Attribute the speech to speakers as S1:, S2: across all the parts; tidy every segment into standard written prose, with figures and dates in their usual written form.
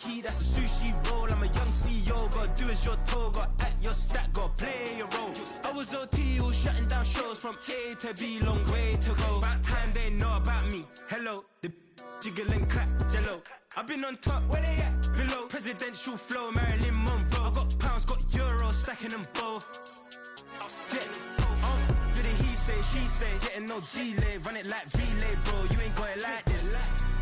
S1: key, that's a sushi roll. I'm a young CEO, gotta do as you're told. Gotta act your stack, gotta play your role. I was OT, all shutting down shows from A to B, long way to go. About time they know about me. Hello, the jiggle and clap, jello. I've been on top, where they at? Below, presidential flow, Marilyn Monroe. I got pounds, got euros, stacking them both. Do the he say, she say, getting no delay, run it like relay, bro. You ain't got it like this.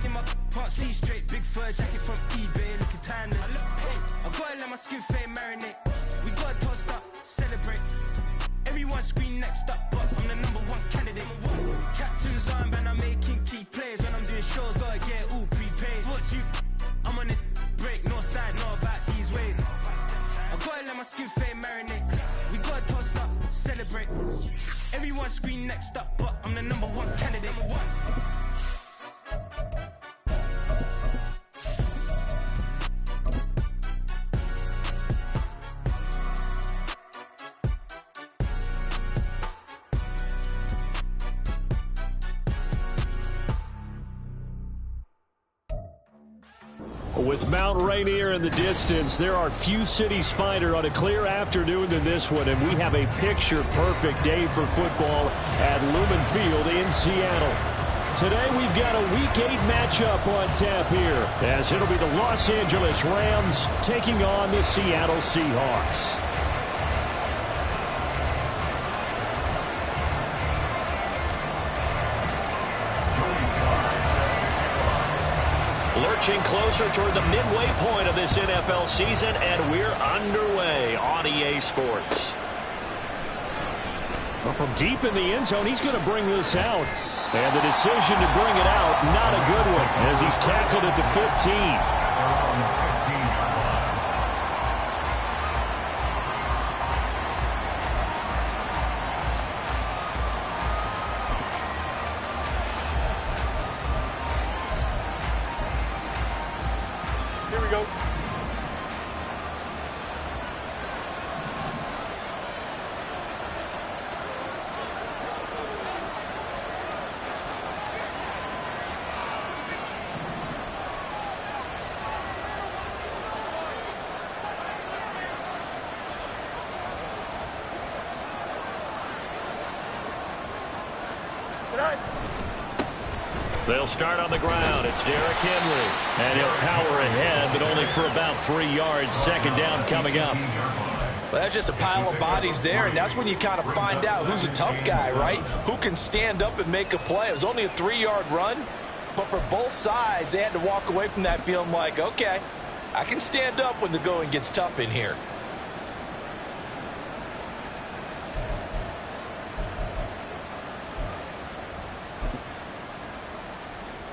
S1: In my can't see straight, big fur jacket from eBay, looking timeless. I gotta let my skin fade marinate. We gotta toast up, celebrate. Everyone scream next up, but I'm the #1 candidate. Captain's arm, and I'm making key plays. When I'm doing shows, gotta get all prepaid. What you? I'm on it, break, no side, know about these ways. I gotta let my skin fade marinate. We gotta toast up, celebrate. Everyone scream next up, but I'm the #1 candidate.
S2: With Mount Rainier in the distance, there are few cities finer on a clear afternoon than this one, and we have a picture-perfect day for football at Lumen Field in Seattle. Today we've got a Week 8 matchup on tap here, as it'll be the Los Angeles Rams taking on the Seattle Seahawks. Lurching closer toward the midway point of this NFL season, and we're underway on EA Sports. Well, from deep in the end zone, he's going to bring this out. And the decision to bring it out, not a good one, as he's tackled at the 15. They'll start on the ground. It's Derrick Henry. And he'll power ahead, but only for about 3 yards. Second down coming up.
S3: Well, that's just a pile of bodies there, and that's when you kind of find out who's a tough guy, right? Who can stand up and make a play. It was only a 3-yard run, but for both sides, they had to walk away from that feeling like, okay, I can stand up when the going gets tough in here.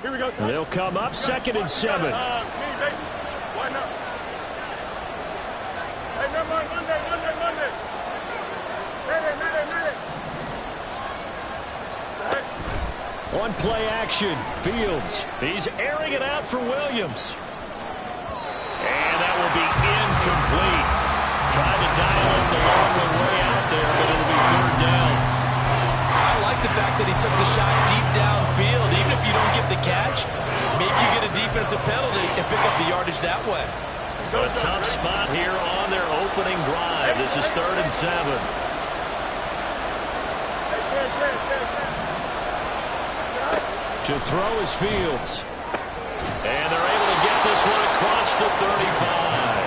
S4: Here we go, son.
S2: They'll come up 2nd and 7.
S4: Why not? Hey, never mind. Monday.
S2: On play action, Fields. He's airing it out for Williams. And that will be incomplete. Trying to dial up the long way out there, but it'll be 3rd down.
S3: I like the fact that he took the shot deep downfield. Even if you don't get the catch, maybe you get a defensive penalty and pick up the yardage that way.
S2: A tough spot here on their opening drive. This is 3rd and 7. To throw is Fields. And they're able to get this one across the 35.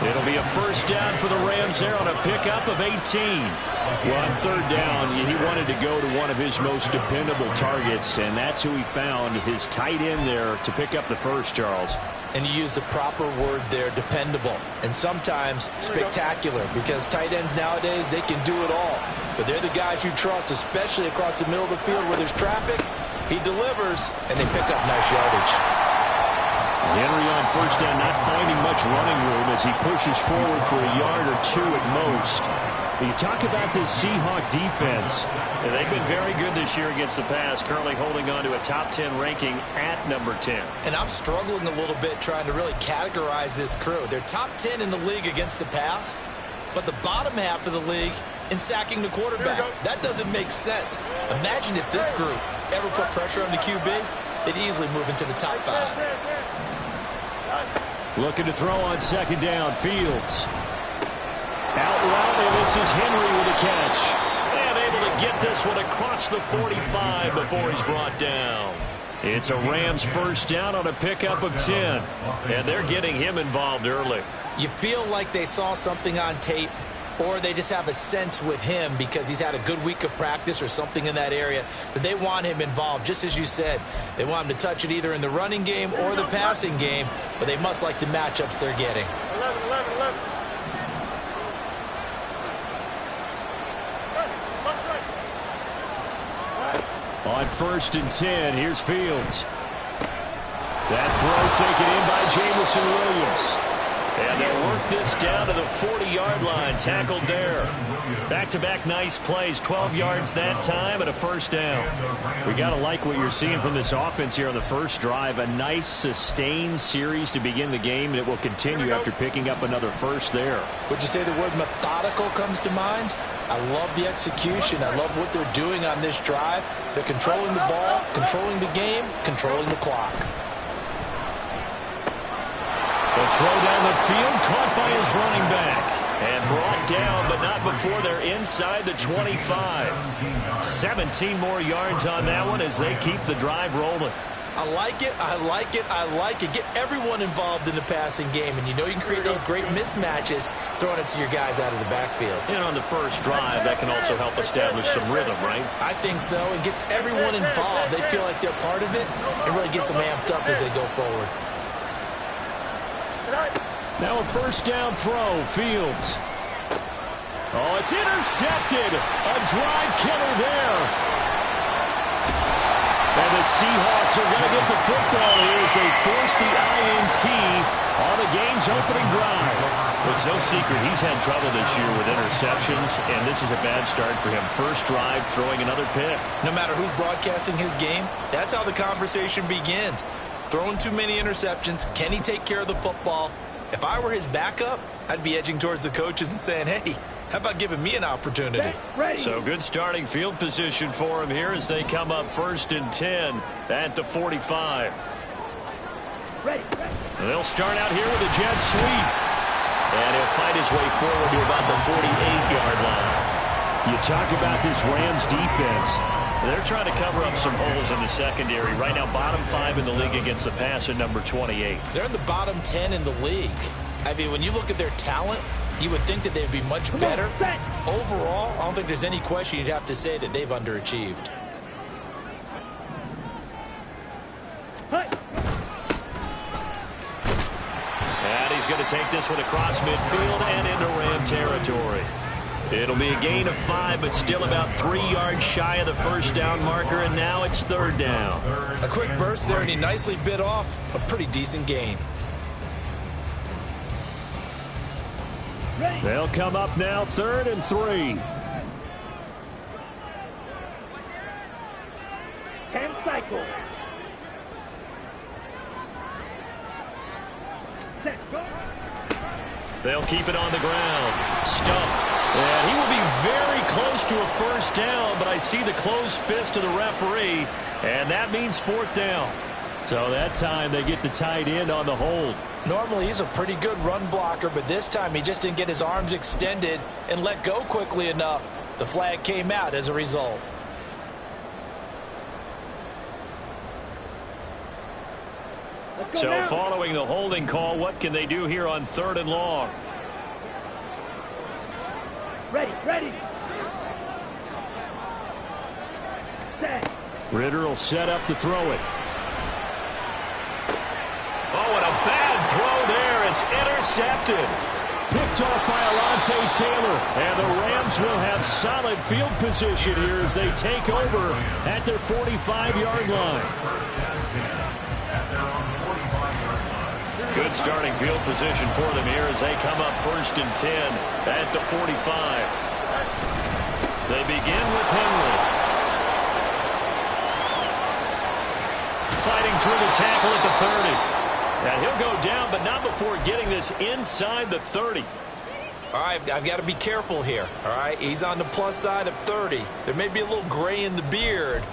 S2: It'll be a 1st down for the Rams there on a pickup of 18. Well, on 3rd down, he wanted to go to one of his most dependable targets, and that's who he found, his tight end there, to pick up the first, Charles.
S3: And you use the proper word there, dependable, and sometimes spectacular, because tight ends nowadays, they can do it all. But they're the guys you trust, especially across the middle of the field where there's traffic. He delivers, and they pick up nice yardage.
S2: Henry on 1st down, not finding much running room as he pushes forward for a yard or 2 at most. You talk about this Seahawk defense. They've been very good this year against the pass, currently holding on to a top 10 ranking at number 10.
S3: And I'm struggling a little bit trying to really categorize this crew. They're top 10 in the league against the pass, but the bottom half of the league in sacking the quarterback. That doesn't make sense. Imagine if this group ever put pressure on the QB, they'd easily move into the top 5.
S2: Looking to throw on second down. Fields. Out route, and this is Henry with a catch. And able to get this one across the 45 before he's brought down. It's a Rams first down on a pickup of 10. And they're getting him involved early.
S3: You feel like they saw something on tape, or they just have a sense with him because he's had a good week of practice or something in that area that they want him involved. Just as you said, they want him to touch it either in the running game or the passing game, but they must like the matchups they're getting.
S4: 11.
S2: On first and 10, here's Fields. That throw taken in by Jamison Williams. And they'll work this down to the 40-yard line, tackled there. Back-to-back nice plays, 12 yards that time and a first down. We got to like what you're seeing from this offense here on the first drive. A nice, sustained series to begin the game, and it will continue after picking up another first there.
S3: Would you say the word methodical comes to mind? I love the execution. I love what they're doing on this drive. They're controlling the ball, controlling the game, controlling the clock.
S2: The throw down the field, caught by his running back. And brought down, but not before they're inside the 25. 17 more yards on that one as they keep the drive rolling.
S3: I like it, I like it, I like it. Get everyone involved in the passing game, and you know you can create those great mismatches throwing it to your guys out of the backfield.
S2: And on the first drive, that can also help establish some rhythm, right?
S3: I think so. It gets everyone involved. They feel like they're part of it, and really gets them amped up as they go forward.
S2: Now a first down throw, Fields. Oh, it's intercepted. A drive killer there. And the Seahawks are going to get the football here as they force the INT on the game's opening drive. Well, it's no secret he's had trouble this year with interceptions, and this is a bad start for him. First drive, throwing another pick.
S3: No matter who's broadcasting his game, that's how the conversation begins. Throwing too many interceptions. Can he take care of the football? If I were his backup, I'd be edging towards the coaches and saying, hey, how about giving me an opportunity?
S2: So good starting field position for him here as they come up first and 10 at the 45. They'll start out here with a jet sweep. And he'll fight his way forward to about the 48-yard line. You talk about this Rams defense. They're trying to cover up some holes in the secondary. Right now, bottom 5 in the league against the pass at number 28.
S3: They're in the bottom 10 in the league. I mean, when you look at their talent, you would think that they'd be much better. Overall, I don't think there's any question you'd have to say that they've underachieved.
S2: And he's going to take this one across midfield and into Ram territory. It'll be a gain of 5, but still about 3 yards shy of the first down marker, and now it's third down.
S3: A quick burst there, and he nicely bit off a pretty decent gain.
S2: They'll come up now, 3rd and 3.
S5: Cycle.
S2: They'll keep it on the ground. Stumped. And he will be very close to a first down, but I see the closed fist of the referee, and that means 4th down. So that time they get the tight end on the hold.
S3: Normally he's a pretty good run blocker, but this time he just didn't get his arms extended and let go quickly enough. The flag came out as a result.
S2: So following the holding call, what can they do here on 3rd and long?
S5: Ready. Set.
S2: Ritter will set up to throw it. Oh, and a bad throw there. It's intercepted. Picked off by Alontae Taylor. And the Rams will have solid field position here as they take over at their 45-yard line. Good starting field position for them here as they come up 1st and 10 at the 45. They begin with Henry. Fighting through the tackle at the 30. And he'll go down, but not before getting this inside the 30.
S3: All right, I've got to be careful here. All right, he's on the plus side of 30. There may be a little gray in the beard,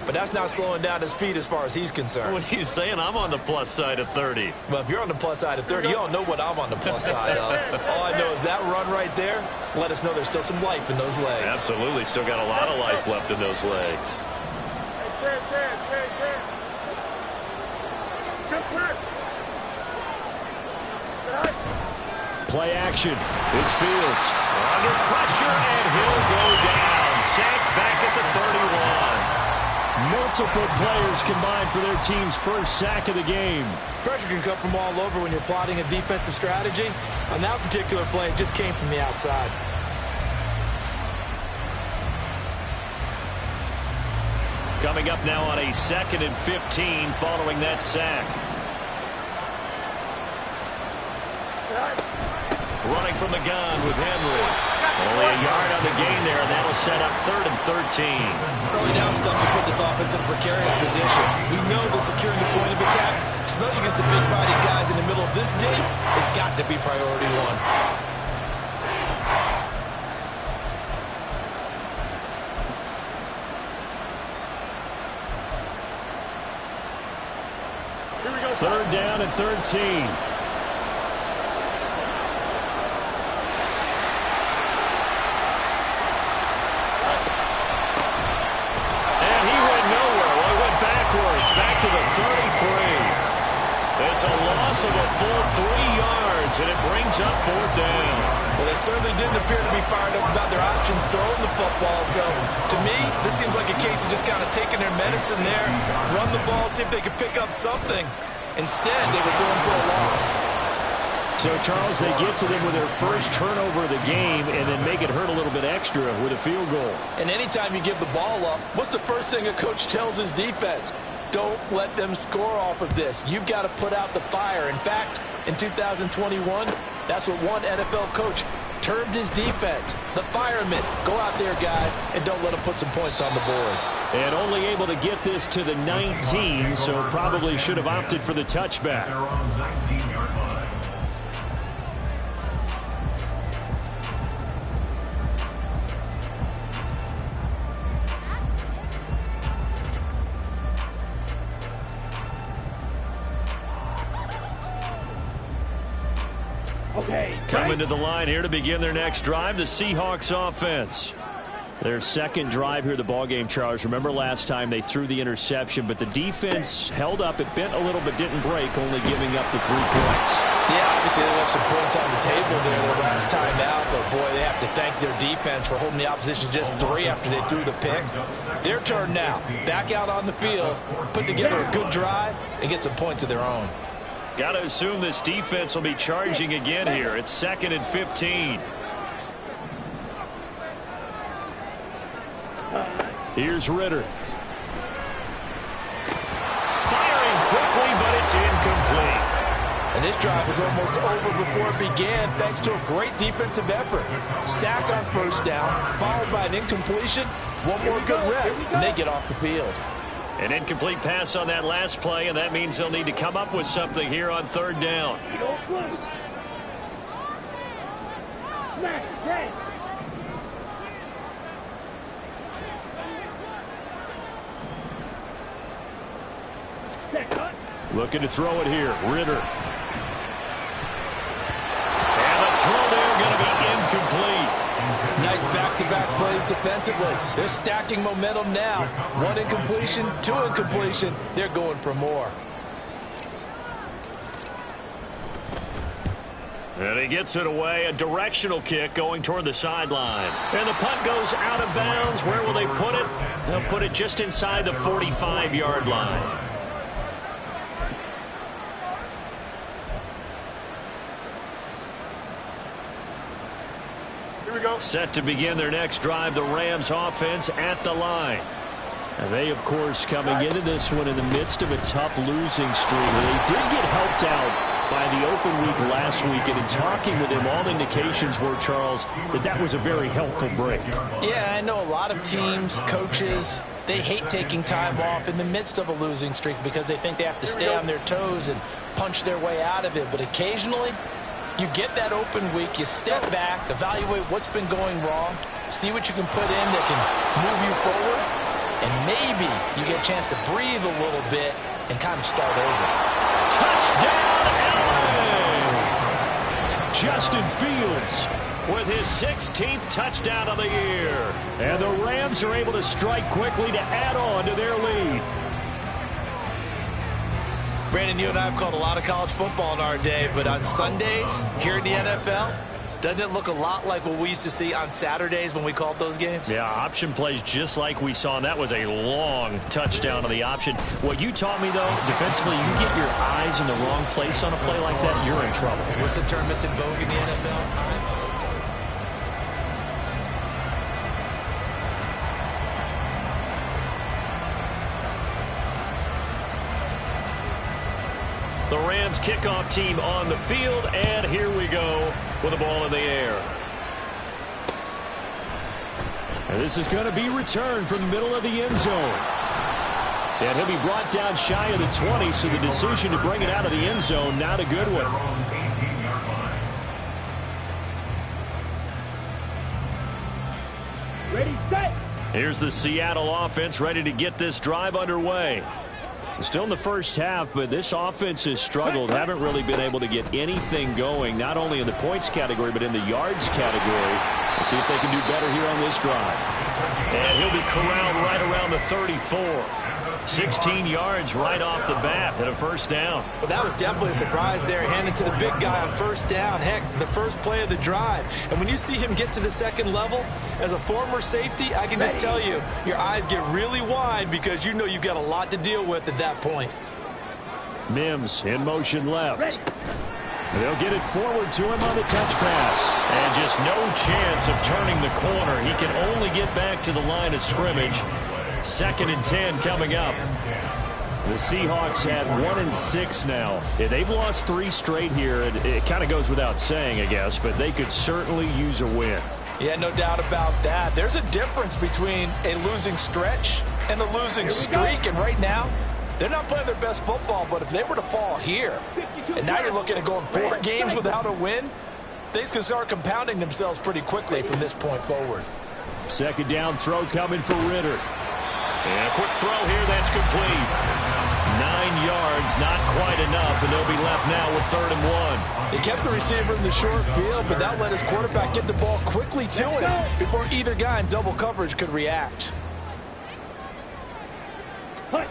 S3: but that's not slowing down his speed as far as he's concerned.
S2: What he's saying, I'm on the plus side of 30.
S3: Well, if you're on the plus side of 30, you don't know what I'm on the plus side of. All I know is that run right there let us know there's still some life in those legs.
S2: Absolutely, still got a lot of life left in those legs. Play action. It's Fields. Under pressure, and he'll go down. Sacked back at the 31. Multiple players combined for their team's first sack of the game.
S3: Pressure can come from all over when you're plotting a defensive strategy. On that particular play, it just came from the outside.
S2: Coming up now on a 2nd and 15 following that sack. Running from the gun with Henry. Only a yard on the gain there, and that'll set up 3rd and 13.
S3: Early down stuff to put this offense in a precarious position. We know that securing the point of attack, especially against the big-bodied guys in the middle of this day, has got to be priority one.
S4: Here we go.
S2: 3rd down and 13. Back to the 33. It's a loss of a full 3 yards, and it brings up 4th down.
S3: Well, they certainly didn't appear to be fired up about their options throwing the football. So, to me, this seems like a case of just kind of taking their medicine there, run the ball, see if they could pick up something. Instead, they were throwing for a loss.
S2: So, Charles, they get to them with their first turnover of the game and then make it hurt a little bit extra with a field goal.
S3: And anytime you give the ball up, what's the first thing a coach tells his defense? Don't let them score off of this. You've got to put out the fire. In fact, in 2021, that's what one NFL coach termed his defense. The firemen. Go out there, guys, and don't let them put some points on the board.
S2: And only able to get this to the 19, so probably should have opted for the touchback. Coming to the line here to begin their next drive, the Seahawks offense. Their second drive here, the ballgame, Charles. Remember last time they threw the interception, but the defense held up. It bent a little but didn't break, only giving up the 3 points.
S3: Yeah, obviously they left some points on the table there the last time out, but boy, they have to thank their defense for holding the opposition just 3 after they threw the pick. Their turn now. Back out on the field, put together a good drive, and get some points of their own.
S2: Got to assume this defense will be charging again here. It's 2nd and 15. Here's Ritter. Firing quickly, but it's incomplete.
S3: And this drive was almost over before it began thanks to a great defensive effort. Sack on 1st down, followed by an incompletion. One more good rep, and they get off the field.
S2: An incomplete pass on that last play, and that means they'll need to come up with something here on 3rd down. Looking to throw it here. Ritter. And the throw there going to be incomplete.
S3: Nice back-to-back plays defensively. They're stacking momentum now. 1 incompletion, 2 incompletion. They're going for more.
S2: And he gets it away. A directional kick going toward the sideline. And the punt goes out of bounds. Where will they put it? They'll put it just inside the 45-yard line. Set to begin their next drive, the Rams offense at the line. And they, of course, coming into this one in the midst of a tough losing streak. They did get helped out by the open week last week, and in talking with him, all indications were, Charles, that was a very helpful break.
S3: Yeah, I know a lot of teams, coaches, they hate taking time off in the midst of a losing streak because they think they have to stay on their toes and punch their way out of it. But occasionally, you get that open week, you step back, evaluate what's been going wrong, see what you can put in that can move you forward, and maybe you get a chance to breathe a little bit and kind of start over.
S2: Touchdown, LA! Justin Fields with his 16th touchdown of the year. And the Rams are able to strike quickly to add on to their lead.
S3: Brandon, you and I have called a lot of college football in our day, but on Sundays here in the NFL, doesn't it look a lot like what we used to see on Saturdays when we called those games?
S2: Yeah, option plays just like we saw, and that was a long touchdown on the option. What you taught me, though, defensively, you get your eyes in the wrong place on a play like that, you're in trouble.
S3: What's the term that's in vogue in the NFL?
S2: The Rams kickoff team on the field, and here we go with the ball in the air. And this is going to be returned from the middle of the end zone. And he'll be brought down shy of the 20, so the decision to bring it out of the end zone, not a good one.
S5: Ready, set.
S2: Here's the Seattle offense ready to get this drive underway. Still in the first half, but this offense has struggled. Haven't really been able to get anything going, not only in the points category, but in the yards category. Let's see if they can do better here on this drive. And he'll be corralled right around the 34. 16 yards right off the bat and a first down.
S3: Well, that was definitely a surprise there, handed to the big guy on first down. Heck, the first play of the drive. And when you see him get to the second level, as a former safety, I can just tell you, your eyes get really wide because you know you've got a lot to deal with at that point.
S2: Mims in motion left. They'll get it forward to him on the touch pass. And just no chance of turning the corner. He can only get back to the line of scrimmage. 2nd and 10 coming up. The Seahawks had 1-6 now. They've lost 3 straight here. It kind of goes without saying, I guess, but they could certainly use a win.
S3: Yeah, no doubt about that. There's a difference between a losing stretch and a losing streak, and right now, they're not playing their best football, but if they were to fall here, and now you're looking at going 4 games without a win, things can start compounding themselves pretty quickly from this point forward.
S2: 2nd down throw coming for Ritter. And a quick throw here, that's complete. 9 yards, not quite enough, and they'll be left now with 3rd and 1.
S3: They kept the receiver in the short field, but that let his quarterback get the ball quickly to him before either guy in double coverage could react.
S2: On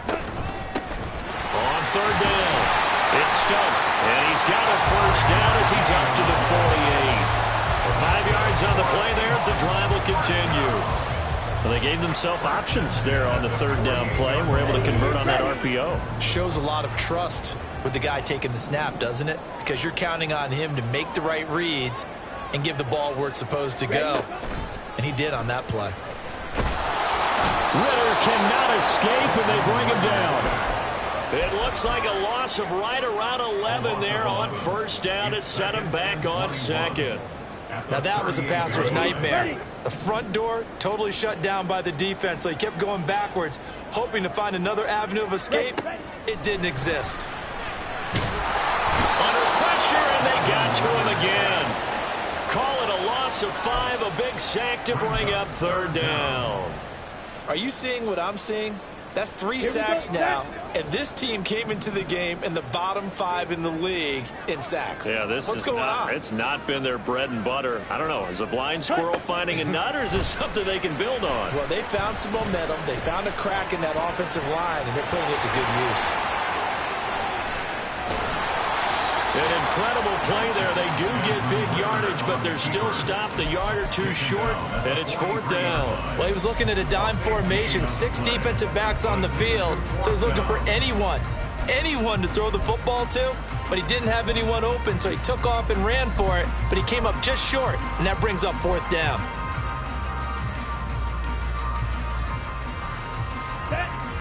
S2: 3rd down, it's Stuck, and he's got a first down as he's up to the 48. 5 yards on the play there, as the drive will continue. Well, they gave themselves options there on the 3rd down play, and were able to convert on that RPO.
S3: Shows a lot of trust with the guy taking the snap, doesn't it? Because you're counting on him to make the right reads and give the ball where it's supposed to go. And he did on that play.
S2: Ritter cannot escape, and they bring him down. It looks like a loss of right around 11 there on 1st down to set him back on 2nd.
S3: Now that was a passer's nightmare. The front door totally shut down by the defense, so he kept going backwards, hoping to find another avenue of escape. It didn't exist.
S2: Under pressure, and they got to him again. Call it a loss of 5, a big sack to bring up 3rd down.
S3: Are you seeing what I'm seeing? That's 3 sacks now, and this team came into the game in the bottom 5 in the league in sacks.
S2: Yeah, what's going on? It's not been their bread and butter. I don't know. Is a blind squirrel finding a nut, or is this something they can build on?
S3: Well, they found some momentum. They found a crack in that offensive line, and they're putting it to good use.
S2: An incredible play there. They do get big yardage, but they're still stopped a yard or 2 short, and it's 4th down.
S3: Well, he was looking at a dime formation, 6 defensive backs on the field, so he's looking for anyone to throw the football to, but he didn't have anyone open, so he took off and ran for it, but he came up just short, and that brings up 4th down.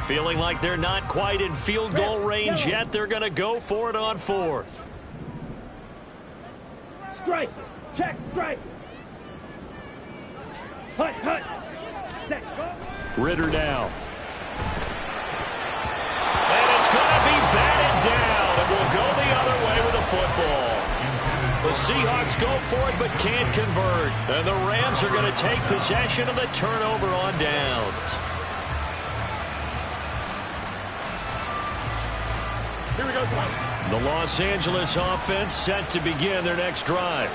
S2: Feeling like they're not quite in field goal range yet, they're going to go for it on 4th.
S5: Strike. Check. Strike. Hut. Set.
S2: Ritter down. And it's going to be batted down. It will go the other way with the football. The Seahawks go for it but can't convert. And the Rams are going to take possession of the turnover on downs.
S4: Here we go, son.
S2: The Los Angeles offense set to begin their next drive.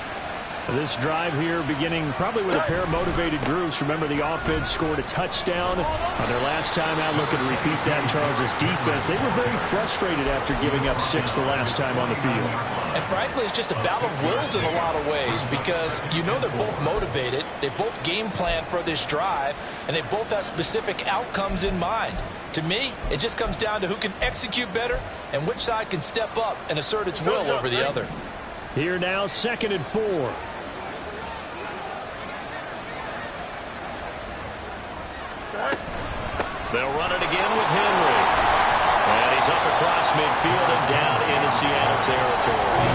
S2: This drive here beginning probably with a pair of motivated groups. Remember, the offense scored a touchdown on their last time out. Looking to repeat that in Charles' defense. They were very frustrated after giving up 6 the last time on the field.
S3: And frankly, it's just a battle of wills in a lot of ways because you know they're both motivated. They both game plan for this drive, and they both have specific outcomes in mind. To me, it just comes down to who can execute better and which side can step up and assert its will over the other.
S2: Here now, 2nd and 4. They'll run it again with Henry. And he's up across midfield and down into Seattle territory.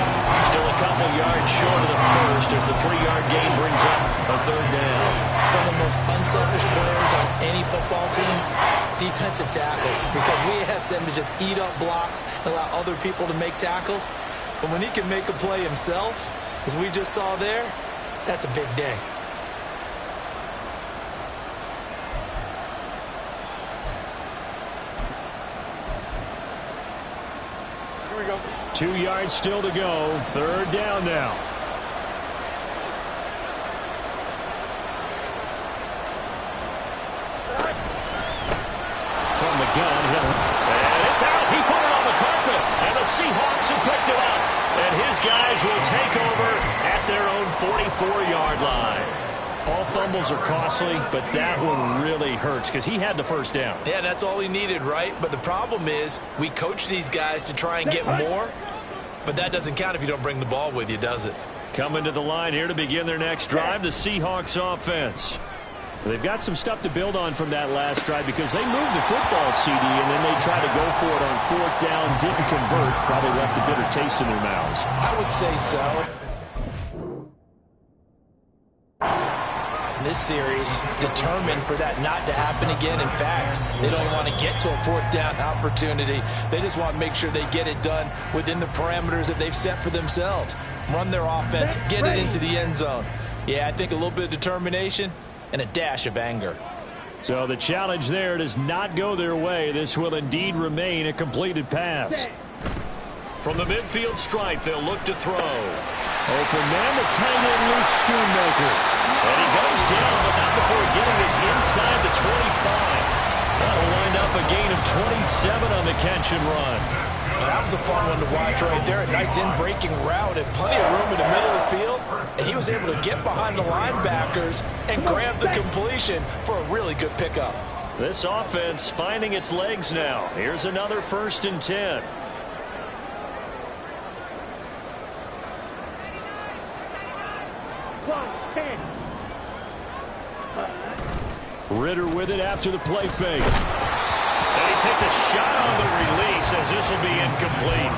S2: Still a couple yards short of the first as the 3-yard gain brings up a 3rd down.
S3: Some of the most unselfish players on any football team, defensive tackles, because we ask them to just eat up blocks and allow other people to make tackles. But when he can make a play himself, as we just saw there, that's a big day.
S4: Here we go.
S2: 2 yards still to go. 3rd down now. From the gun. And it's out. He put it on the carpet. And the Seahawks have picked it up. And his guys will take over at their own 44-yard line. All fumbles are costly, but that one really hurts because he had the 1st down.
S3: Yeah, that's all he needed, right? But the problem is we coach these guys to try and get more, but that doesn't count if you don't bring the ball with you, does it?
S2: Coming to the line here to begin their next drive, the Seahawks offense. They've got some stuff to build on from that last drive because they moved the football, CD, and then they tried to go for it on 4th down, didn't convert, probably left a bitter taste in their mouths.
S3: I would say so. This series determined for that not to happen again. In fact, they don't want to get to a 4th down opportunity. They just want to make sure they get it done within the parameters that they've set for themselves. Run their offense, get it into the end zone. Yeah, I think a little bit of determination and a dash of anger.
S2: So the challenge there does not go their way. This will indeed remain a completed pass. From the midfield stripe, they'll look to throw. Open man, the tight end, Luke Schoonmaker. And he goes down, but not before getting this inside the 25. That'll wind up a gain of 27 on the catch and run.
S3: That was a fun one to watch right there. A nice in-breaking route and plenty of room in the middle of the field. And he was able to get behind the linebackers and grab the completion for a really good pickup.
S2: This offense finding its legs now. Here's another 1st and 10. Ritter with it after the play fake. And he takes a shot on the release as this will be incomplete.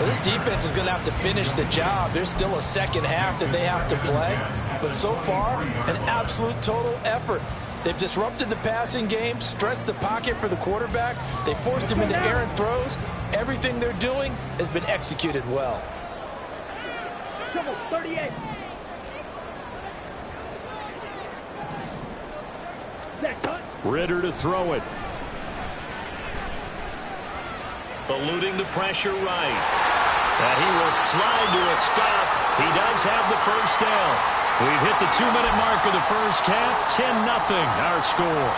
S3: Well, this defense is going to have to finish the job. There's still a 2nd half that they have to play. But so far, an absolute total effort. They've disrupted the passing game, stressed the pocket for the quarterback. They forced him into errant throws. Everything they're doing has been executed well.
S5: 38.
S2: Ritter to throw it. Eluding the pressure right. And he will slide to a stop. He does have the 1st down. We've hit the 2-minute mark of the 1st half. 10-0 our score.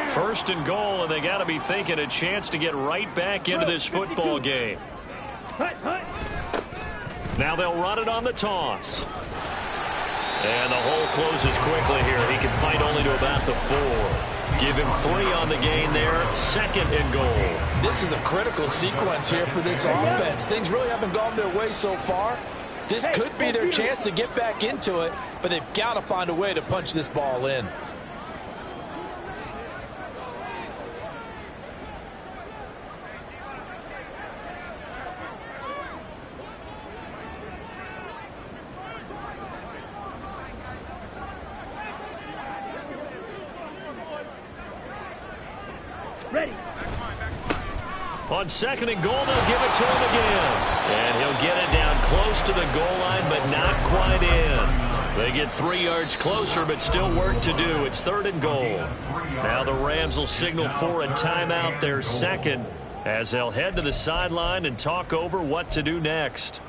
S2: First and goal, and they got to be thinking a chance to get right back into this football game. Now they'll run it on the toss. And the hole closes quickly here. He can fight only to about the 4. Give him 3 on the gain there. 2nd and goal.
S3: This is a critical sequence here for this offense. Things really haven't gone their way so far. This could be their chance to get back into it, but they've got to find a way to punch this ball in.
S5: Ready.
S2: On 2nd and goal, they'll give it to him again. And he'll get it down close to the goal line, but not quite in. They get 3 yards closer, but still work to do. It's 3rd and goal. Now the Rams will signal for a timeout, their second, as they'll head to the sideline and talk over what to do next.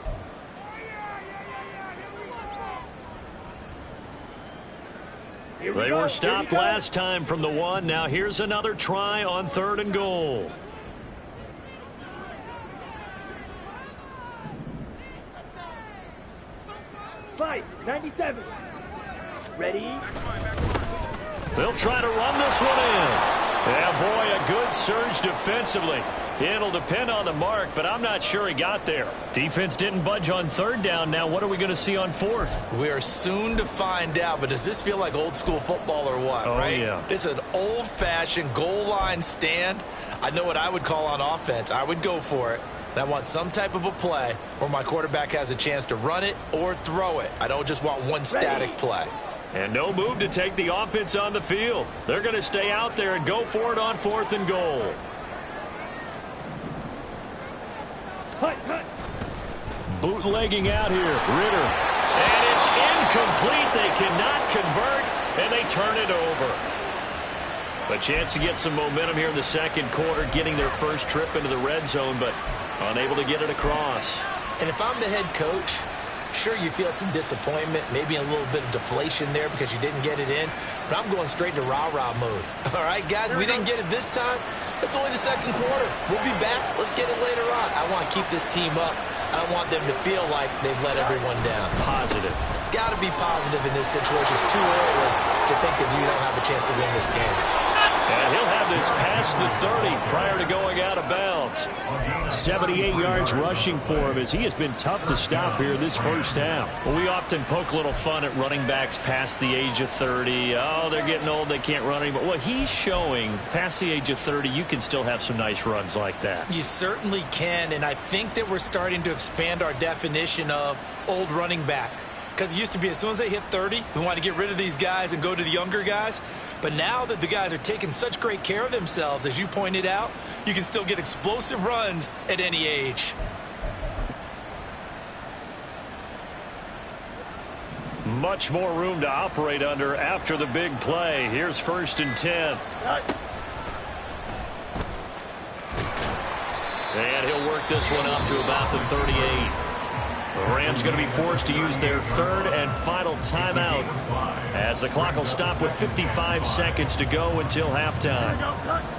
S2: They were stopped last time from the 1. Now here's another try on 3rd and goal.
S5: Fight, 97. Ready?
S2: They'll try to run this one in. Yeah, boy, a good surge defensively. It'll depend on the mark, but I'm not sure he got there. Defense didn't budge on 3rd down. Now what are we going to see on 4th?
S3: We are soon to find out, but does this feel like old school football or what, right?
S2: Yeah.
S3: It's an old-fashioned goal line stand. I know what I would call on offense. I would go for it. And I want some type of a play where my quarterback has a chance to run it or throw it. I don't just want one static play.
S2: And no move to take the offense on the field. They're going to stay out there and go for it on 4th and goal. Bootlegging out here, Rnr. And it's incomplete. They cannot convert, and they turn it over. A chance to get some momentum here in the 2nd quarter, getting their first trip into the red zone, but unable to get it across.
S3: And if I'm the head coach, sure, you feel some disappointment, maybe a little bit of deflation there because you didn't get it in, but I'm going straight to rah-rah mode. All right, guys, we didn't get it this time. It's only the 2nd quarter. We'll be back. Let's get it later on. I want to keep this team up. I don't want them to feel like they've let everyone down.
S2: Positive.
S3: Got to be positive in this situation. It's too early to think that you don't have a chance to win this game.
S2: And he'll have this past the 30 prior to going out of bounds. 78 yards rushing for him as he has been tough to stop here this first half. Well, we often poke a little fun at running backs past the age of 30. Oh, they're getting old, they can't run anymore. Well, he's showing past the age of 30 you can still have some nice runs like that.
S3: You certainly can, and I think that we're starting to expand our definition of old running back. Because it used to be as soon as they hit 30, we want to get rid of these guys and go to the younger guys. But now that the guys are taking such great care of themselves, as you pointed out, you can still get explosive runs at any age.
S2: Much more room to operate under after the big play. Here's 1st and 10. And he'll work this one up to about the 38. The Rams going to be forced to use their 3rd and final timeout as the clock will stop with 55 seconds to go until halftime.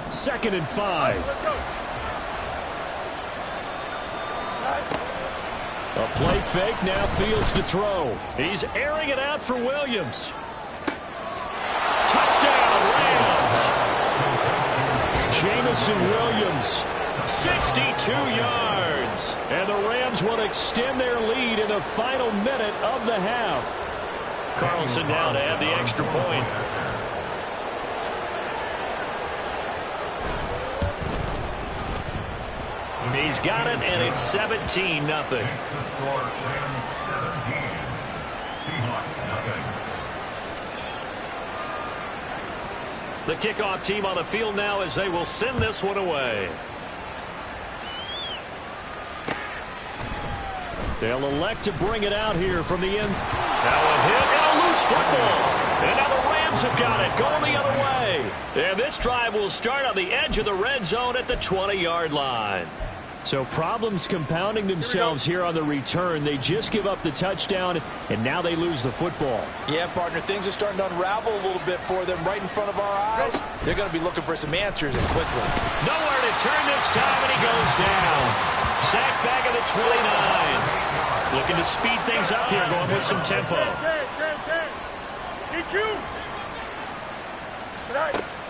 S2: 2nd and 5. A play fake, now Fields to throw. He's airing it out for Williams. Touchdown, Rams! Jamison Williams, 62 yards. And the Rams will extend their lead in the final minute of the half. Carlson now to add the extra point. He's got it, and it's 17-0. The kickoff team on the field now as they will send this one away. They'll elect to bring it out here from the end. Now a hit and a loose football. And now the Rams have got it going the other way. And this drive will start on the edge of the red zone at the 20-yard line. So problems compounding themselves here on the return. They just give up the touchdown, and now they lose the football.
S3: Yeah, partner, things are starting to unravel a little bit for them right in front of our eyes. They're going to be looking for some answers and quickly.
S2: Nowhere to turn this time, and he goes down. Sacked back at the 29. Looking to speed things up here, going with some tempo.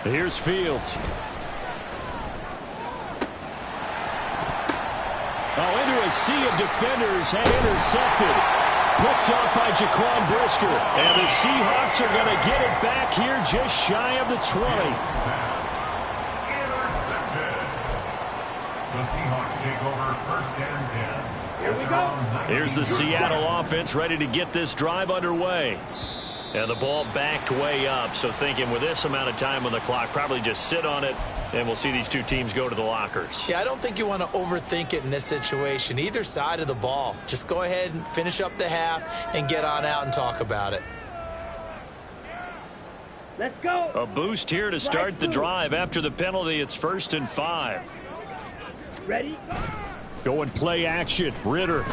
S2: Here's Fields. Oh, into a sea of defenders and intercepted. Picked up by Jaquan Brisker. And the Seahawks are going to get it back here just shy of the 20.
S6: Intercepted. The Seahawks take over 1st and 10.
S5: Here we go.
S2: Here's the Seattle offense ready to get this drive underway. And the ball backed way up, so thinking with this amount of time on the clock, probably just sit on it, and we'll see these two teams go to the lockers.
S3: Yeah, I don't think you want to overthink it in this situation. Either side of the ball. Just go ahead and finish up the half and get on out and talk about it.
S5: Let's go.
S2: A boost here to start the drive. After the penalty, it's 1st and 5.
S5: Ready?
S2: Going play action. Ritter.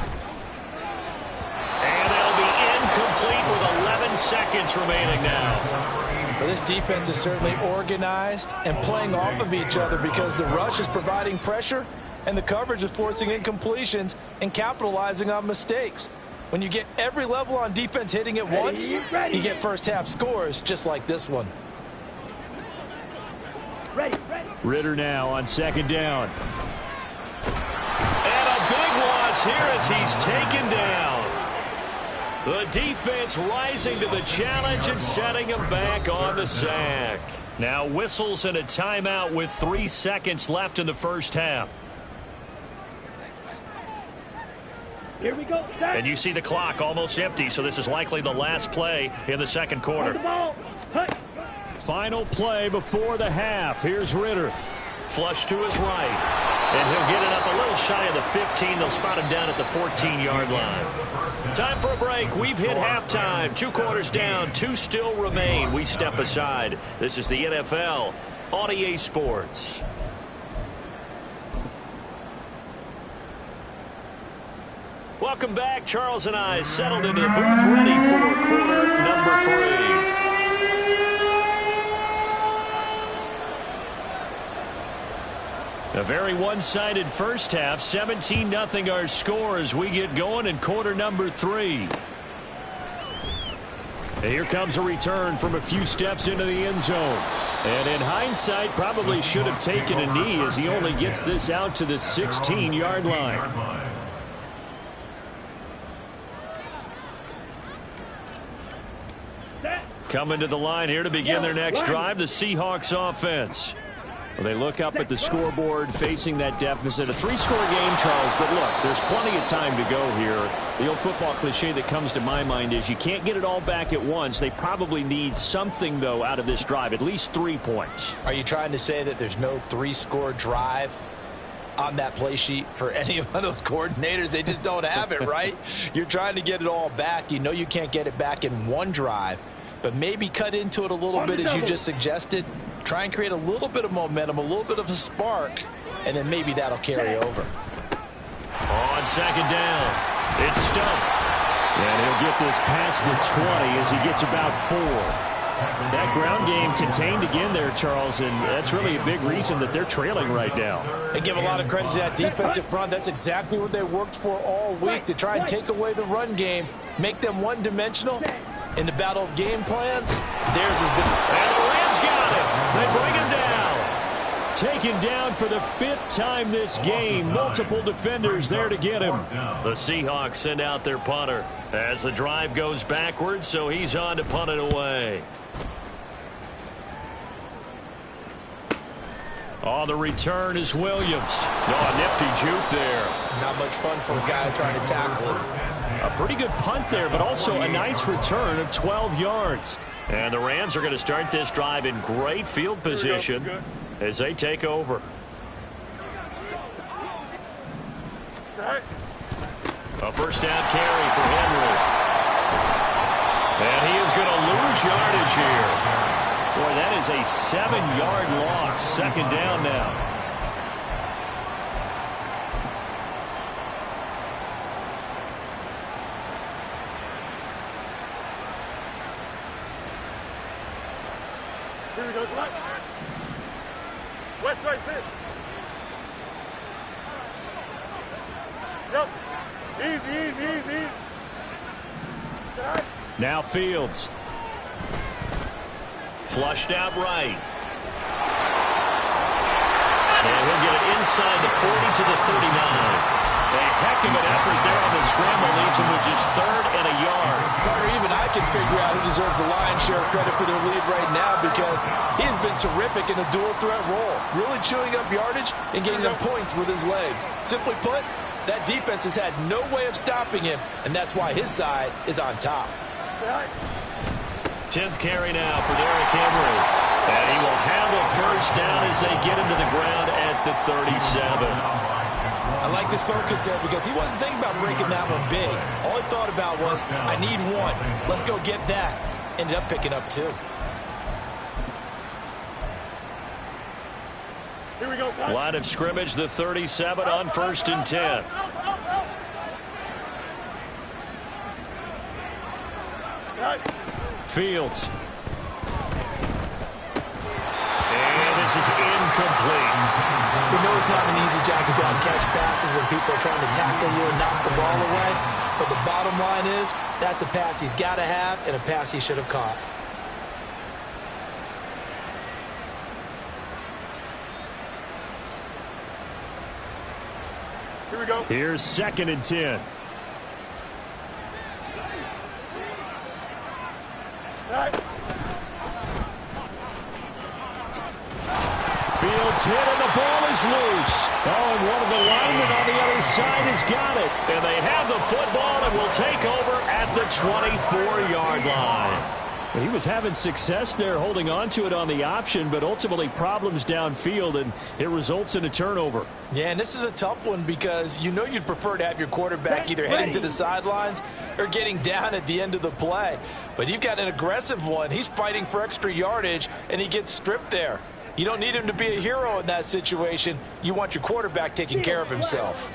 S2: And it'll be incomplete with 11 seconds remaining now.
S3: Well, this defense is certainly organized and playing off of each other because the rush is providing pressure and the coverage is forcing incompletions and capitalizing on mistakes. When you get every level on defense hitting at once, you get first half scores just like this one.
S5: Ready.
S2: Ritter now on 2nd down. And a big loss here as he's taken down. The defense rising to the challenge and setting him back on the sack. Now whistles and a timeout with 3 seconds left in the first half.
S5: Here we go.
S2: And you see the clock almost empty, so this is likely the last play in the second quarter.
S5: The ball.
S2: Final play before the half. Here's Ritter. Flush to his right. And he'll get it up a little shy of the 15. They'll spot him down at the 14-yard line. Time for a break. We've hit halftime. 2 quarters down. 2 still remain. We step aside. This is the NFL on EA Sports. Welcome back. Charles and I settled into the booth ready for quarter number 3. A very one-sided first half. 17-0 our score as we get going in quarter number 3. And here comes a return from a few steps into the end zone. And in hindsight, probably should have taken a knee as he only gets this out to the 16-yard line. Coming to the line here to begin their next drive, the Seahawks offense. Well, they look up at the scoreboard facing that deficit. A 3-score game, Charles, but look, there's plenty of time to go here. The old football cliche that comes to my mind is you can't get it all back at once. They probably need something, though, out of this drive, at least 3 points.
S3: Are you trying to say that there's no 3-score drive on that play sheet for any of those coordinators? They just don't have it, right? You're trying to get it all back. You know you can't get it back in one drive, but maybe cut into it a little bit as you just suggested. Try and create a little bit of momentum, a little bit of a spark, and then maybe that'll carry over.
S2: On 2nd down, it's Stump. And he'll get this past the 20 as he gets about 4. That ground game contained again there, Charles, and that's really a big reason that they're trailing right now.
S3: They give a lot of credit to that defensive front. That's exactly what they worked for all week, to try and take away the run game, make them one-dimensional. In the battle of game plans, theirs has been.
S2: And the Rams got it. They bring him down. Taken down for the 5th time this game. Multiple defenders there to get him. The Seahawks send out their punter as the drive goes backwards, so he's on to punt it away. On the return is Williams. Oh, a nifty juke there.
S3: Not much fun for a guy trying to tackle him.
S2: A pretty good punt there, but also a nice return of 12 yards. And the Rams are going to start this drive in great field position as they take over. A first down carry for Henry. And he is going to lose yardage here. Boy, that is a 7-yard loss. 2nd down now.
S4: Here we go, slide. West side, sit. Yep. Easy. Side.
S2: Now Fields. Flushed out right. And he'll get it inside the 40 to the 39. A heck of an effort there on the scramble, leaves him with just 3rd and a yard.
S3: Carter, even I can figure out who deserves the lion's share of credit for their lead right now, because he has been terrific in the dual threat role, really chewing up yardage and getting them points with his legs. Simply put, that defense has had no way of stopping him, and that's why his side is on top.
S2: 10th carry now for Derrick Henry. And he will have a first down as they get him to the ground at the 37.
S3: I like this focus there because he wasn't thinking about breaking that one big. All he thought about was, I need one. Let's go get that. Ended up picking up 2.
S4: Here we go, son.
S2: Line of scrimmage, the 37 on 1st and 10. Fields. And this is incomplete.
S3: We know it's not an easy job to go out and catch passes when people are trying to tackle you and knock the ball away. But the bottom line is, that's a pass he's got to have and a pass he should have caught.
S4: Here we go.
S2: Here's 2nd and 10. Fields hit and the ball is loose. Oh, and one of the linemen on the other side has got it. And they have the football and will take over at the 24-yard line. He was having success there holding on to it on the option, but ultimately problems downfield, and it results in a turnover.
S3: Yeah, and this is a tough one because you know you'd prefer to have your quarterback either heading to the sidelines or getting down at the end of the play. But you've got an aggressive one. He's fighting for extra yardage, and he gets stripped there. You don't need him to be a hero in that situation. You want your quarterback taking care of himself.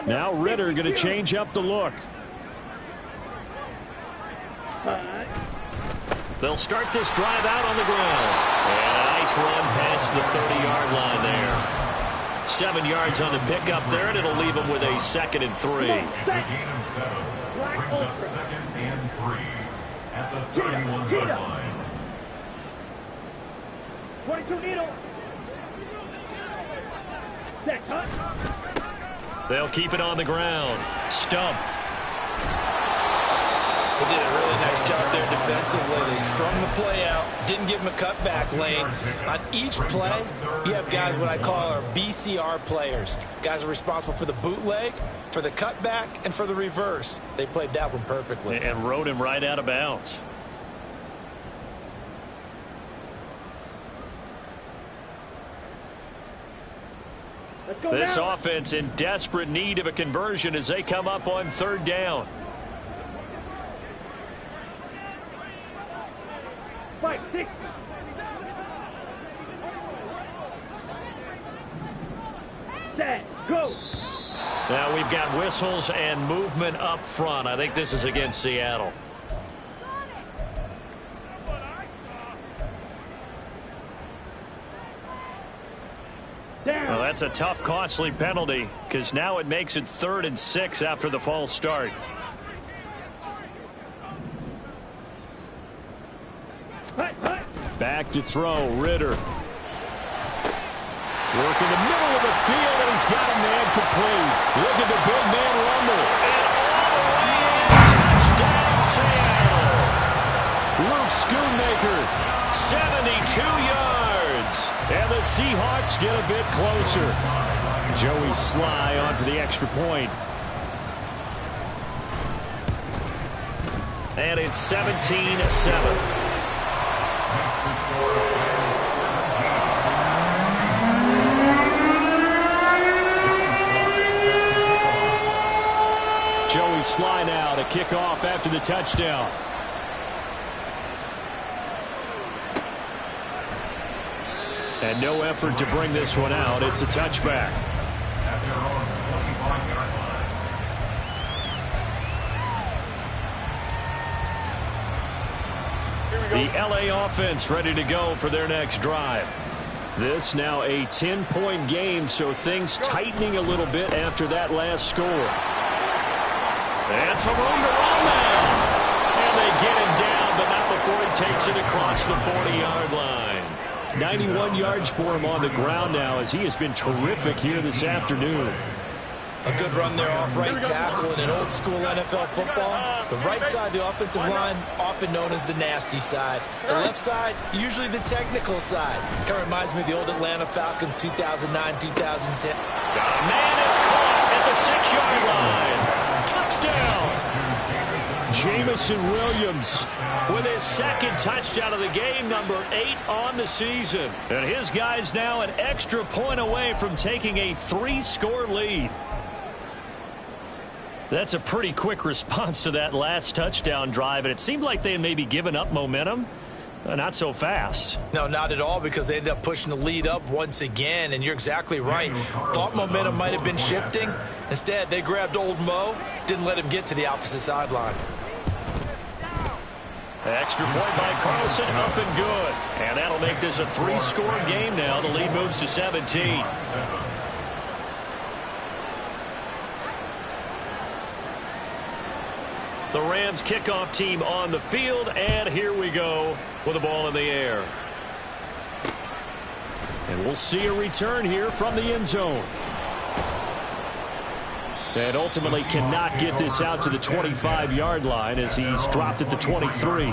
S2: Now Rnr going to change up the look. They'll start this drive out on the ground. And a nice run past the 30-yard line there. 7 yards on the pickup there, and it'll leave them with a 2nd and 3.
S6: Gain of 7. Brings up 2nd and 3 at the 31-yard line.
S5: 22 needle. Set, cut.
S2: They'll keep it on the ground. Stump.
S3: They did a really nice job there defensively. They strung the play out, didn't give him a cutback lane. On each play, you have guys what I call our BCR players. Guys are responsible for the bootleg, for the cutback, and for the reverse. They played that one perfectly.
S2: And rode him right out of bounds. This offense in desperate need of a conversion as they come up on 3rd down.
S5: 5, 6. Set, go.
S2: Now we've got whistles and movement up front. I think this is against Seattle. Well, that's a tough, costly penalty because now it makes it 3rd and 6 after the false start. Back to throw, Rnr. Work in the middle of the field, and he's got a man complete. Look at the big man rumble. And all the way in, touchdown Seattle. Luke Schoonmaker, 72 yards. And the Seahawks get a bit closer. Joey Sly on for the extra point. And it's 17-7. Joey Sly now to kick off after the touchdown. And no effort to bring this one out. It's a touchback. The LA offense ready to go for their next drive. This now a 10-point game, so things tightening a little bit after that last score. And some room to run now. And they get him down, but not before he takes it across the 40-yard line. 91 yards for him on the ground now as he has been terrific here this afternoon.
S3: A good run there off right tackle in an old school NFL football. The right side of the offensive line, often known as the nasty side. The left side, usually the technical side. Kind of reminds me of the old Atlanta Falcons 2009, 2010.
S2: Got a man, it's caught at the 6-yard line. Touchdown! Jamison Williams with his second touchdown of the game, number 8 on the season. And his guys now an extra point away from taking a 3-score lead. That's a pretty quick response to that last touchdown drive, and it seemed like they had maybe given up momentum. Not so fast.
S3: No, not at all, because they ended up pushing the lead up once again, and you're exactly right. Thought momentum might have been shifting. Instead, they grabbed old Mo, didn't let him get to the opposite sideline.
S2: Extra point by Carlson, up and good. And that'll make this a 3-score game now. The lead moves to 17. The Rams kickoff team on the field, and here we go with the ball in the air. And we'll see a return here from the end zone. And ultimately cannot get this out to the 25-yard line as he's dropped at the 23.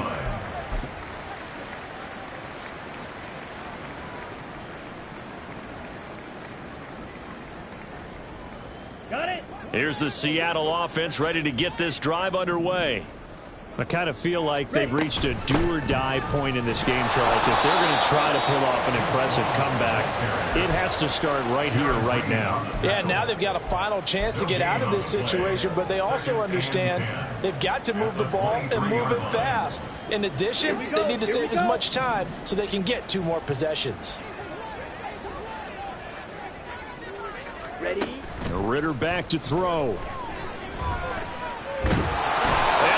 S5: Got it.
S2: Here's the Seattle offense ready to get this drive underway. I kind of feel like they've reached a do-or-die point in this game, Charles. If they're going to try to pull off an impressive comeback, it has to start right here, right now.
S3: Yeah, now they've got a final chance to get out of this situation, but they also understand they've got to move the ball and move it fast. In addition, they need to save as much time so they can get 2 more possessions.
S5: Ready.
S2: Ritter back to throw. And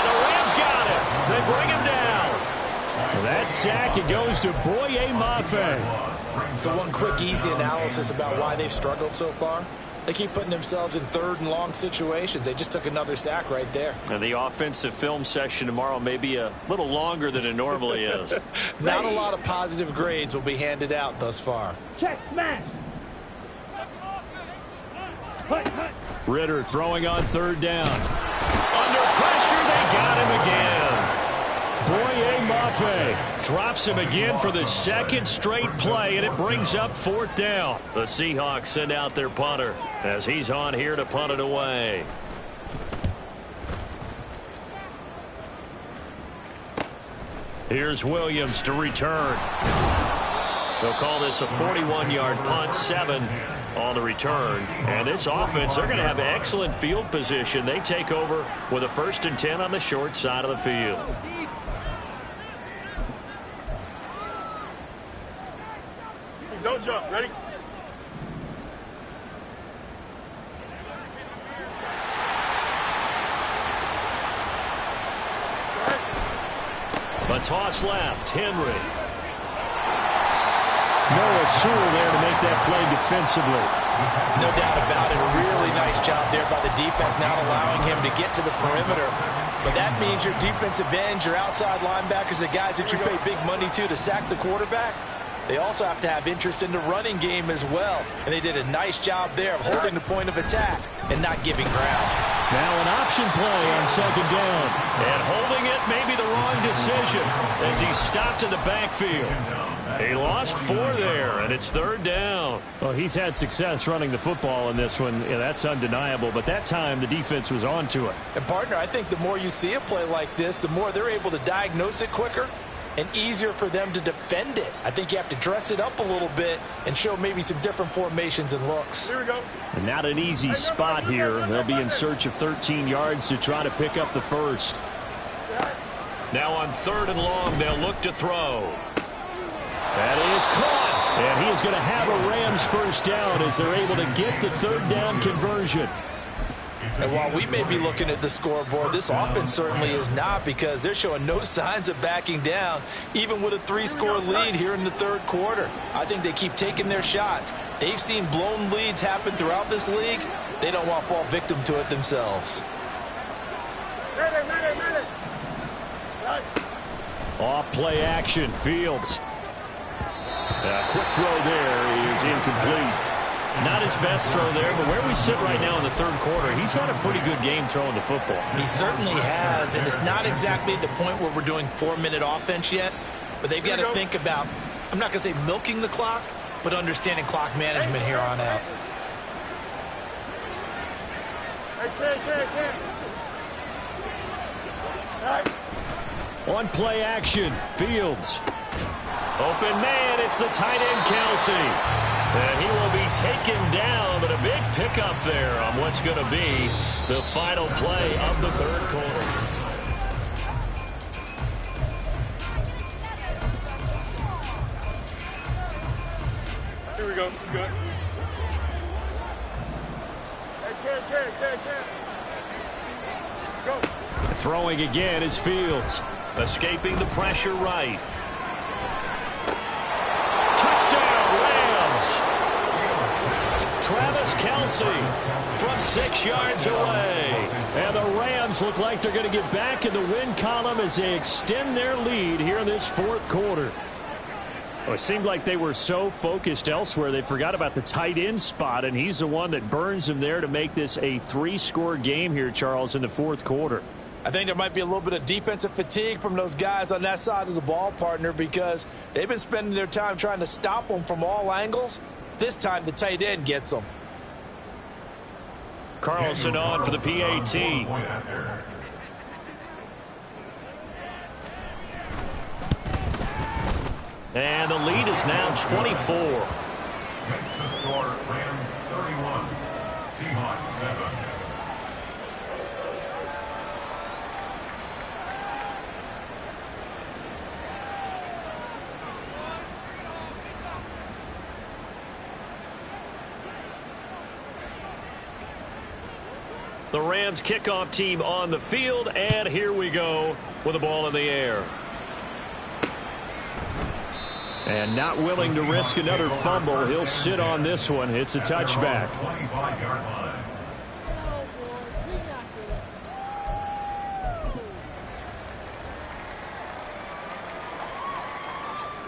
S2: the Rams got it. They bring him down. That sack, it goes to Boye Mafe.
S3: So one quick, easy analysis about why they've struggled so far. They keep putting themselves in 3rd and long situations. They just took another sack right there.
S2: And the offensive film session tomorrow may be a little longer than it normally is.
S3: Not a lot of positive grades will be handed out thus far.
S5: Check smash.
S2: Ritter throwing on 3rd down. Under pressure, they got him again. Boye Mafe drops him again for the 2nd straight play, and it brings up 4th down. The Seahawks send out their punter as he's on here to punt it away. Here's Williams to return. They'll call this a 41-yard punt, 7 on the return. And this offense, they're going to have excellent field position. They take over with a 1st and 10 on the short side of the field.
S4: Don't jump. Ready?
S2: A toss left. Henry. Noah Sewell there to make that play defensively.
S3: No doubt about it. A really nice job there by the defense, not allowing him to get to the perimeter. But that means your defensive ends, your outside linebackers, the guys that you pay big money to sack the quarterback, they also have to have interest in the running game as well. And they did a nice job there of holding the point of attack and not giving ground.
S2: Now an option play on 2nd down. And holding it may be the wrong decision as he stopped in the backfield. He lost 4 there, and it's 3rd down. Well, he's had success running the football in this one. Yeah, that's undeniable, but that time the defense was on to it.
S3: And, partner, I think the more you see a play like this, the more they're able to diagnose it quicker and easier for them to defend it. I think you have to dress it up a little bit and show maybe some different formations and looks.
S4: Here we go.
S2: And not an easy spot here. They'll be in search of 13 yards to try to pick up the 1st. Now on 3rd and long, they'll look to throw. That is caught. And he is going to have a Rams 1st down as they're able to get the 3rd down conversion.
S3: And while we may be looking at the scoreboard, this offense certainly is not, because they're showing no signs of backing down, even with a 3-score lead here in the 3rd quarter. I think they keep taking their shots. They've seen blown leads happen throughout this league. They don't want to fall victim to it themselves.
S2: Off play action. Fields. A quick throw there is incomplete. Not his best throw there, but where we sit right now in the third quarter, he's had a pretty good game throwing the football.
S3: He certainly has, and it's not exactly at the point where we're doing 4-minute offense yet, but they've got to think about, I'm not going to say milking the clock, but understanding clock management here on out.
S2: On play action, Fields. Open man, it's the tight end, Kelsey. And he will be taken down, but a big pickup there on what's going to be the final play of the third quarter.
S4: Here we go. Good. Go.
S2: Throwing again is Fields. Escaping the pressure right. Touchdown, Rams. Travis Kelsey from 6 yards away. And the Rams look like they're going to get back in the win column as they extend their lead here in this fourth quarter. Well, it seemed like they were so focused elsewhere they forgot about the tight end spot, and he's the one that burns them there to make this a 3-score game here, Charles, in the fourth quarter.
S3: I think there might be a little bit of defensive fatigue from those guys on that side of the ball, partner, because they've been spending their time trying to stop them from all angles. This time the tight end gets them.
S2: Carlson on for the PAT. And the lead is now 24.
S6: Next to score, Rams 31, Seahawks 7.
S2: The Rams kickoff team on the field, and here we go with the ball in the air. And not willing to risk another fumble, he'll sit on this one. It's a touchback.
S6: 25-yard line.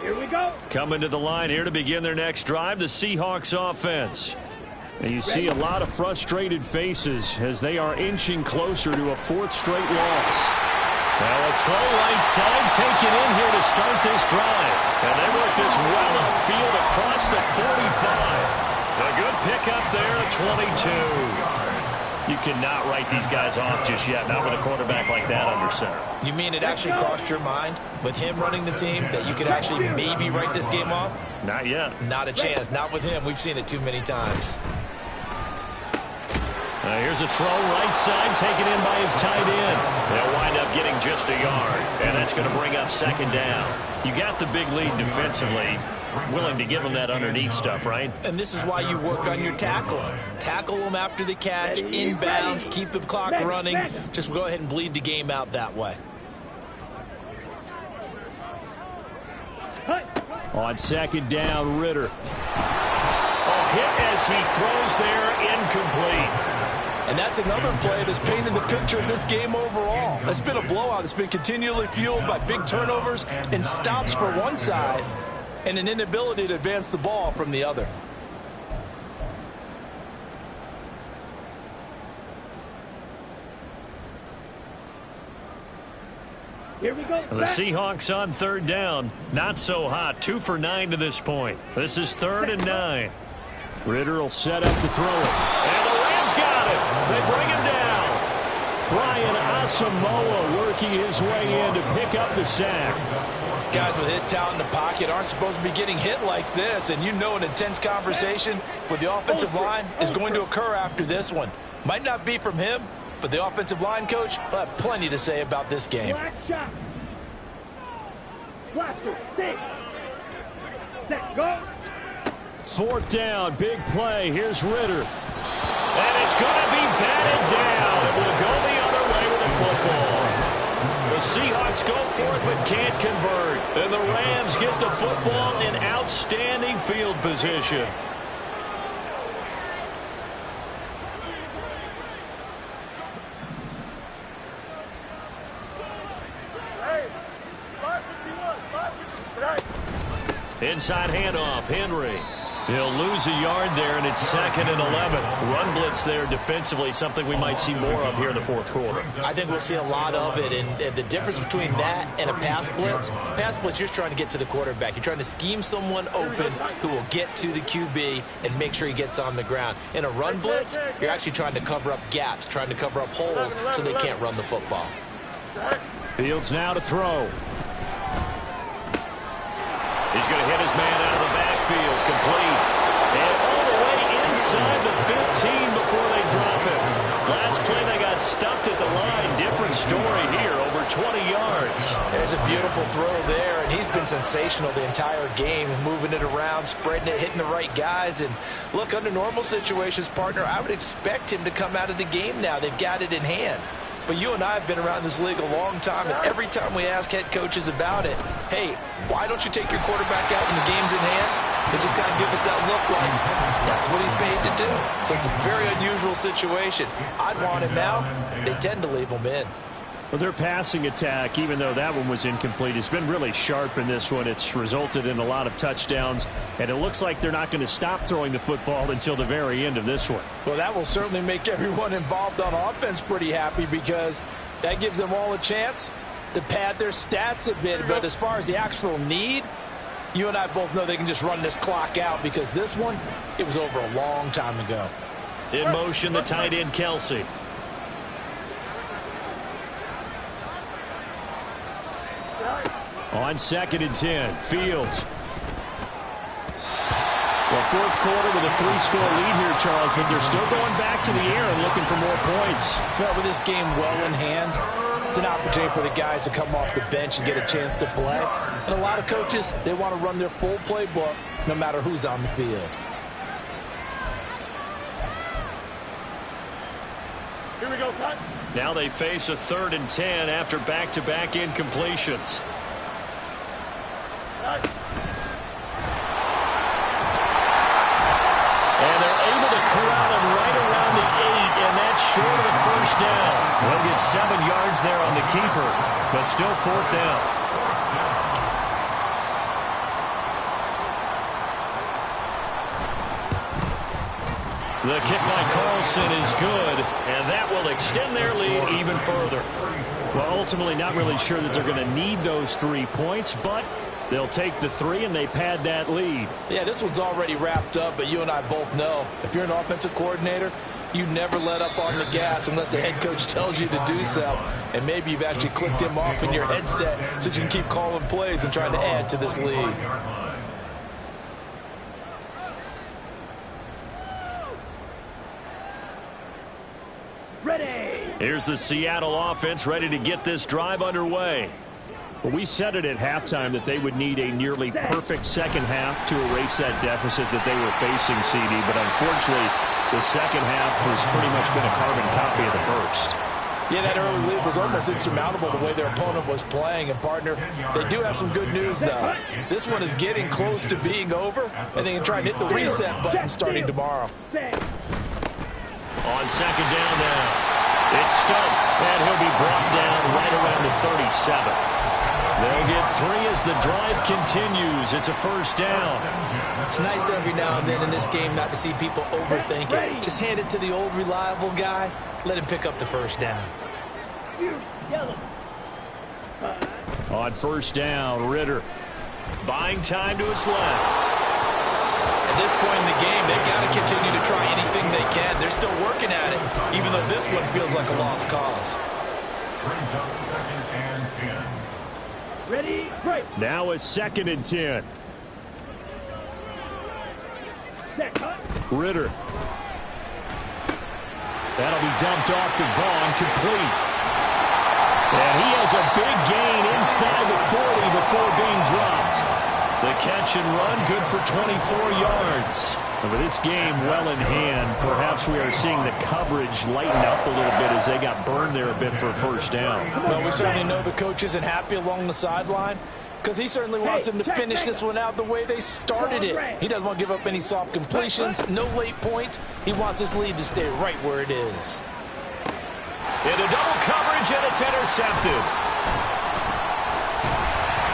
S5: Here we go.
S2: Coming to the line here to begin their next drive, the Seahawks offense. And you see a lot of frustrated faces as they are inching closer to a 4th straight loss. Now a throw right side taken in here to start this drive. And they work this well upfield across the 45. A good pickup there at 22. You cannot write these guys off just yet, not with a quarterback like that under center.
S3: You mean it actually crossed your mind with him running the team that you could actually maybe write this game off?
S2: Not yet.
S3: Not a chance. Not with him. We've seen it too many times.
S2: Here's a throw right side taken in by his tight end. They'll wind up getting just a yard, and that's going to bring up 2nd down. You got the big lead defensively. Willing to give them that underneath stuff, right?
S3: And this is why you work on your tackling. Tackle them after the catch, inbounds, keep the clock running. Just go ahead and bleed the game out that way.
S2: On 2nd down, Ritter. A hit as he throws there, incomplete.
S3: And that's another play that's painted the picture of this game overall. It's been a blowout. It's been continually fueled by big turnovers and stops for one side and an inability to advance the ball from the other.
S5: Here we go.
S2: The Seahawks on 3rd down. Not so hot. 2 for 9 to this point. This is 3rd and 9. Ritter will set up to throw it. And the Rams got it. They bring him down. Brian Asamoah working his way in to pick up the sack.
S3: Guys with his talent in the pocket aren't supposed to be getting hit like this, and you know an intense conversation with the offensive line is going to occur after this one. Might not be from him, but the offensive line coach will have plenty to say about this game.
S5: Black shot. Blaster. 6. Set. Go.
S2: 4th down, big play. Here's Ritter. And it's going to be batted down. It will go the other way with the football. The Seahawks go for it but can't convert. And the Rams get the football in outstanding field position. Inside handoff, Henry. He'll lose a yard there, and it's 2nd and 11. Run blitz there defensively, something we might see more of here in the fourth quarter.
S3: I think we'll see a lot of it, and the difference between that and a pass blitz, you're just trying to get to the quarterback. You're trying to scheme someone open who will get to the QB and make sure he gets on the ground. In a run blitz, you're actually trying to cover up gaps, trying to cover up holes so they can't run the football.
S2: Fields now to throw. He's going to hit his man out of the backfield, complete. And all the way inside the 15 before they drop it. Last play they got stuffed at the line. Different story here, over 20 yards.
S3: There's a beautiful throw there, and he's been sensational the entire game, moving it around, spreading it, hitting the right guys. And look, under normal situations, partner, I would expect him to come out of the game now. They've got it in hand. But you and I have been around this league a long time, and every time we ask head coaches about it, hey, why don't you take your quarterback out when the game's in hand? They just kind of give us that look like that's what he's paid to do. So it's a very unusual situation. I'd want him out. They tend to leave him in.
S2: Well, their passing attack, even though that one was incomplete, has been really sharp in this one. It's resulted in a lot of touchdowns, and it looks like they're not going to stop throwing the football until the very end of this one.
S3: Well, that will certainly make everyone involved on offense pretty happy, because that gives them all a chance to pad their stats a bit. But as far as the actual need, you and I both know they can just run this clock out, because this one, it was over a long time ago.
S2: In motion, the tight end, Kelsey. On 2nd and 10, Fields. Well, fourth quarter with a 3-score lead here, Charles, but they're still going back to the air and looking for more points.
S3: Well, with this game well in hand, it's an opportunity for the guys to come off the bench and get a chance to play. And a lot of coaches, they want to run their full playbook no matter who's on the field.
S4: Here we go, son.
S2: Now they face a 3rd and 10 after back-to-back incompletions. And they're able to corral him right around the 8, and that's short of the first down. They'll get 7 yards there on the keeper, but still 4th down. The kick by Carlson is good, and that will extend their lead even further. Well, ultimately not really sure that they're going to need those 3 points, but they'll take the 3 and they pad that lead.
S3: Yeah, this one's already wrapped up, but you and I both know if you're an offensive coordinator, you never let up on the gas unless the head coach tells you to do so. And maybe you've actually clicked him off in your headset so you can keep calling plays and trying to add to this lead.
S5: Ready.
S2: Here's the Seattle offense ready to get this drive underway. Well, we said it at halftime that they would need a nearly perfect second half to erase that deficit that they were facing, CD. But unfortunately, the second half has pretty much been a carbon copy of the first.
S3: Yeah, that early lead was almost insurmountable the way their opponent was playing. And, partner, they do have some good news, though. This one is getting close to being over, and they can try and hit the reset button starting tomorrow.
S2: On 2nd down now, it's Stubb, and he'll be brought down right around the 37. They'll get 3 as the drive continues. It's a 1st down.
S3: It's nice every now and then in this game not to see people overthink it. Just hand it to the old reliable guy. Let him pick up the 1st down.
S2: On 1st down, Ritter buying time to his left.
S3: At this point in the game, they've got to continue to try anything they can. They're still working at it, even though this one feels like a lost cause.
S6: Brings up 2nd and 10.
S5: Ready, break.
S2: Now a 2nd and 10.
S5: Set, cut.
S2: Ritter. That'll be dumped off to Vaughn, complete. And he has a big gain inside the 40 before being dropped. The catch and run, good for 24 yards. And with this game well in hand, perhaps we are seeing the coverage lighten up a little bit as they got burned there a bit for a 1st down.
S3: Well, we certainly know the coach isn't happy along the sideline because he certainly wants them to finish this one out the way they started it. He doesn't want to give up any soft completions, no late points. He wants this lead to stay right where it is.
S2: Into double coverage, and it's intercepted.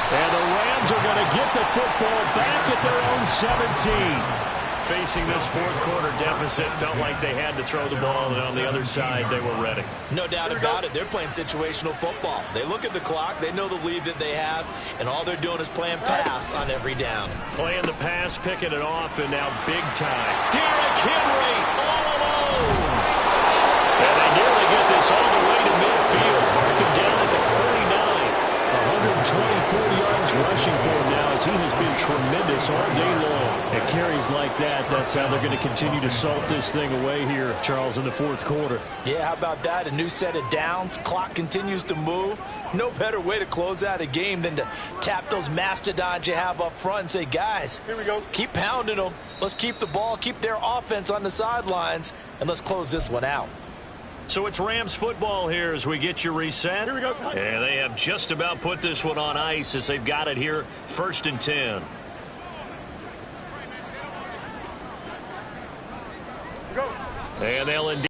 S2: And the Rams are going to get the football back at their own 17. facing this fourth quarter deficit, felt like they had to throw the ball, and on the other side, they were ready.
S3: No doubt about it. They're playing situational football. They look at the clock, they know the lead that they have, and all they're doing is playing pass on every down.
S2: Playing the pass, picking it off, and now big time. Derrick Henry all alone. And they nearly get this all the way to midfield. Marking down at the 49. 124 yards rushing for him now, as he has been tremendous all day long. At carries like that, that's how they're going to continue to salt this thing away here, Charles, in the fourth quarter.
S3: Yeah, how about that? A new set of downs. Clock continues to move. No better way to close out a game than to tap those mastodons you have up front and say, guys,
S4: here we go.
S3: Keep pounding them. Let's keep the ball, keep their offense on the sidelines, and let's close this one out.
S2: So it's Rams football here as we get you reset.
S4: Here we go.
S2: And they have just about put this one on ice as they've got it here, 1st and 10.
S4: Go.
S2: And they'll indeed